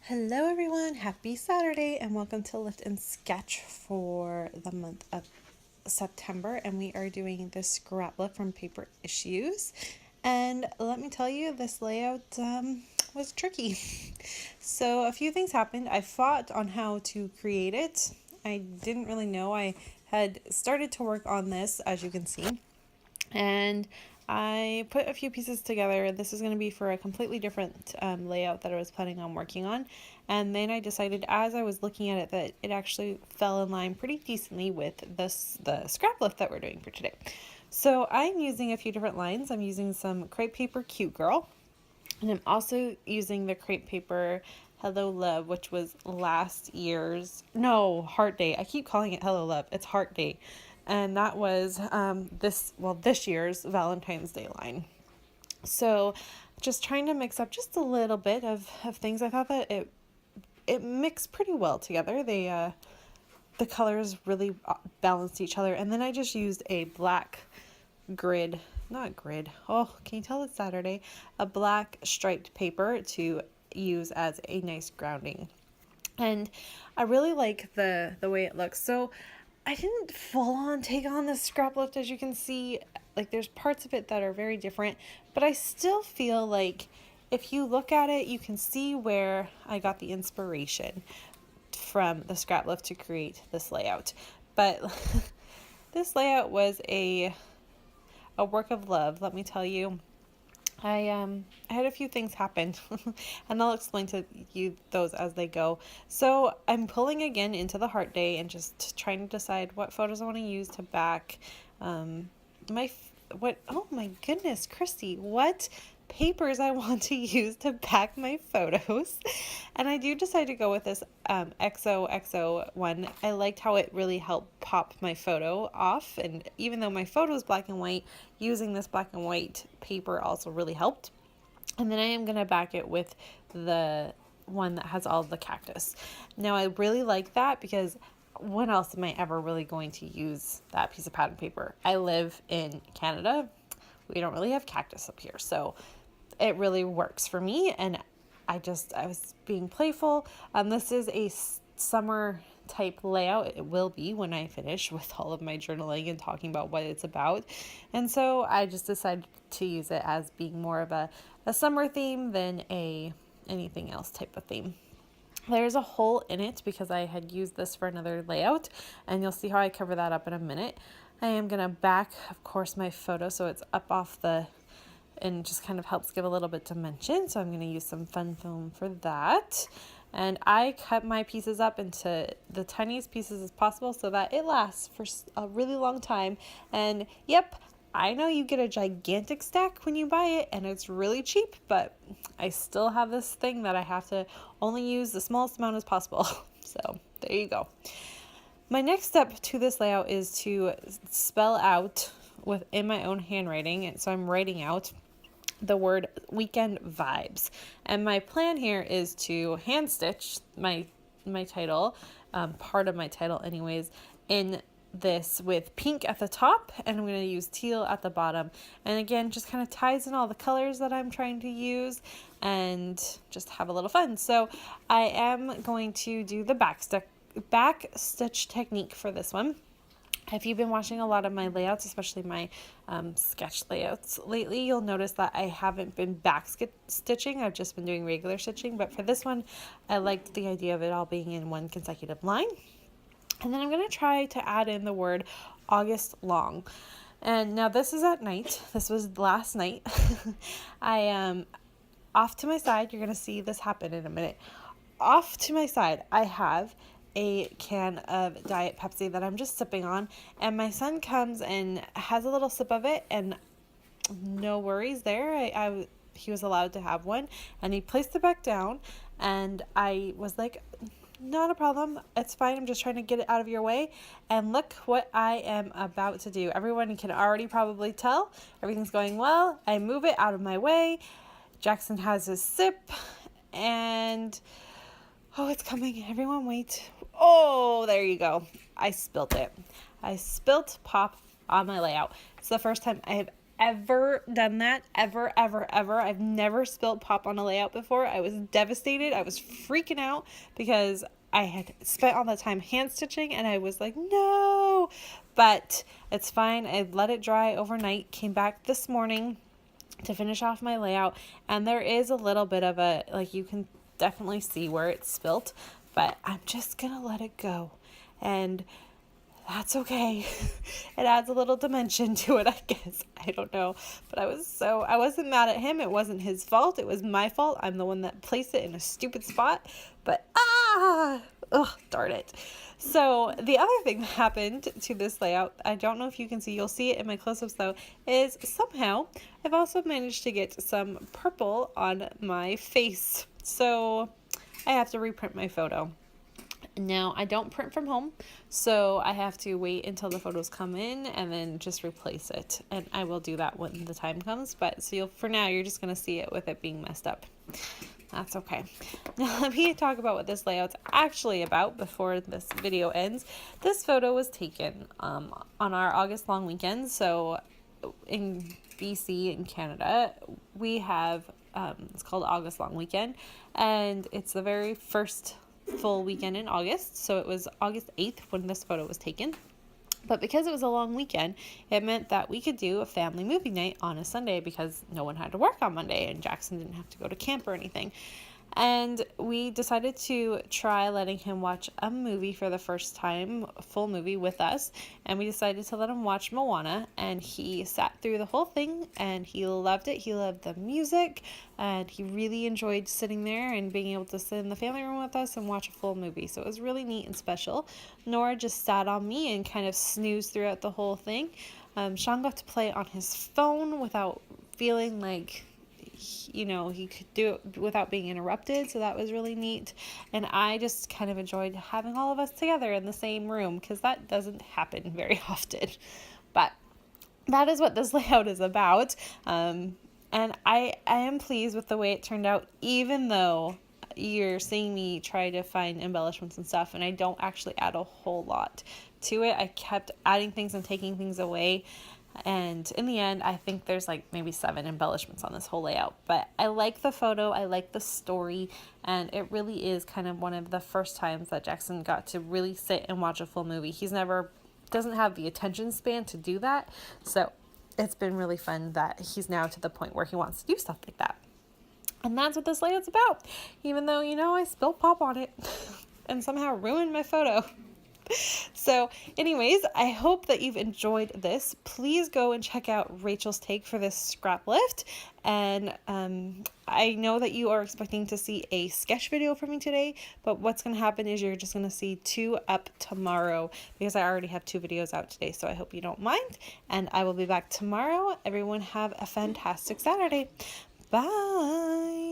Hello everyone, happy Saturday and welcome to Lift and Sketch for the month of September, and we are doing this scrapbook from Paper Issues. And let me tell you, this layout was tricky. So a few things happened. I fought on how to create it. I didn't really know. I had started to work on this, as you can see, and I put a few pieces together. This is going to be for a completely different layout that I was planning on working on. And then I decided, as I was looking at it, that it actually fell in line pretty decently with the scrap lift that we're doing for today. So I'm using a few different lines. I'm using some crepe paper Cute Girl, and I'm also using the crepe paper Hello Love, which was last year's, no, Heart Day. I keep calling it Hello Love. It's Heart Day. And that was this year's Valentine's Day line. So just trying to mix up just a little bit of things. I thought that it mixed pretty well together. The colors really balanced each other. And then I just used a black grid, not grid, oh, can you tell it's Saturday? A black striped paper to use as a nice grounding. And I really like the way it looks. So I didn't full on take on the scrap lift, as you can see. Like, there's parts of it that are very different, but I still feel like if you look at it, you can see where I got the inspiration from the scrap lift to create this layout. But this layout was a work of love, let me tell you. I had a few things happen and I'll explain to you those as they go. So I'm pulling again into the Heart Day and just trying to decide what photos I want to use to back oh my goodness, Christy, what papers I want to use to back my photos. And I do decide to go with this XOXO one. I liked how it really helped pop my photo off, and even though my photo is black and white, using this black and white paper also really helped. And then I am going to back it with the one that has all the cactus. Now I really like that because when else am I ever really going to use that piece of pattern paper? I live in Canada. We don't really have cactus up here, so it really works for me. And I was being playful. This is a summer type layout. It will be when I finish with all of my journaling and talking about what it's about. And so I just decided to use it as being more of a summer theme than anything else type of theme. There's a hole in it because I had used this for another layout, and you'll see how I cover that up in a minute. I am going to back, of course, my photo so it's up off and just kind of helps give a little bit dimension. So I'm going to use some fun foam for that. And I cut my pieces up into the tiniest pieces as possible so that it lasts for a really long time. And yep, I know you get a gigantic stack when you buy it and it's really cheap, but I still have this thing that I have to only use the smallest amount as possible. So there you go. My next step to this layout is to spell out within my own handwriting. And so I'm writing out the word weekend vibes. And my plan here is to hand stitch my title, part of my title anyways, in this with pink at the top, and I'm going to use teal at the bottom. And again, just kind of ties in all the colors that I'm trying to use and just have a little fun. So I am going to do the back stitch technique for this one. If you've been watching a lot of my layouts, especially my sketch layouts lately, you'll notice that I haven't been back stitching. I've just been doing regular stitching. But for this one, I liked the idea of it all being in one consecutive line. And then I'm going to try to add in the word August long. And now this is at night. This was last night. I am off to my side. You're going to see this happen in a minute. Off to my side, I have a can of Diet Pepsi that I'm just sipping on, and my son comes and has a little sip of it, and no worries there. He was allowed to have one, and he placed it back down, and I was like, not a problem, it's fine, I'm just trying to get it out of your way. And look what I am about to do. Everyone can already probably tell everything's going well. I move it out of my way. Jackson has his sip, and oh, it's coming. Everyone wait. Oh, there you go. I spilt it. I spilt pop on my layout. It's the first time I have ever done that, ever, ever, ever. I've never spilled pop on a layout before. I was devastated. I was freaking out because I had spent all that time hand stitching and I was like, no, but it's fine. I let it dry overnight, came back this morning to finish off my layout, and there is a little bit of a, like, you can definitely see where it's spilt, but I'm just gonna let it go, and that's okay. It adds a little dimension to it, I guess. I don't know. But I wasn't mad at him. It wasn't his fault. It was my fault. I'm the one that placed it in a stupid spot. But, darn it. So the other thing that happened to this layout, I don't know if you can see, you'll see it in my close-ups though, is somehow I've also managed to get some purple on my face. So I have to reprint my photo. Now, I don't print from home, so I have to wait until the photos come in and then just replace it. And I will do that when the time comes, but so for now, you're just going to see it with it being messed up. That's okay. Now, let me talk about what this layout's actually about before this video ends. This photo was taken on our August long weekend. So in BC, in Canada, we have, it's called August long weekend, and it's the very first full weekend in August, so it was August 8th when this photo was taken. But because it was a long weekend, it meant that we could do a family movie night on a Sunday because no one had to work on Monday and Jackson didn't have to go to camp or anything. And we decided to try letting him watch a movie for the first time, a full movie with us. And we decided to let him watch Moana. And he sat through the whole thing and he loved it. He loved the music and he really enjoyed sitting there and being able to sit in the family room with us and watch a full movie. So it was really neat and special. Nora just sat on me and kind of snoozed throughout the whole thing. Sean got to play on his phone without feeling like he could do it without being interrupted, so that was really neat. And I just kind of enjoyed having all of us together in the same room because that doesn't happen very often. But that is what this layout is about. And I am pleased with the way it turned out, even though you're seeing me try to find embellishments and stuff, and I don't actually add a whole lot to it. I kept adding things and taking things away. And in the end, I think there's like maybe 7 embellishments on this whole layout. But I like the photo, I like the story, and it really is kind of one of the first times that Jackson got to really sit and watch a full movie. Doesn't have the attention span to do that. So it's been really fun that he's now to the point where he wants to do stuff like that. And that's what this layout's about. Even though, I spilled pop on it and somehow ruined my photo. So anyways, I hope that you've enjoyed this. Please go and check out Rachel's take for this scrap lift. And I know that you are expecting to see a sketch video from me today, but what's going to happen is you're just going to see 2 up tomorrow because I already have 2 videos out today. So I hope you don't mind, and I will be back tomorrow. Everyone have a fantastic Saturday. Bye.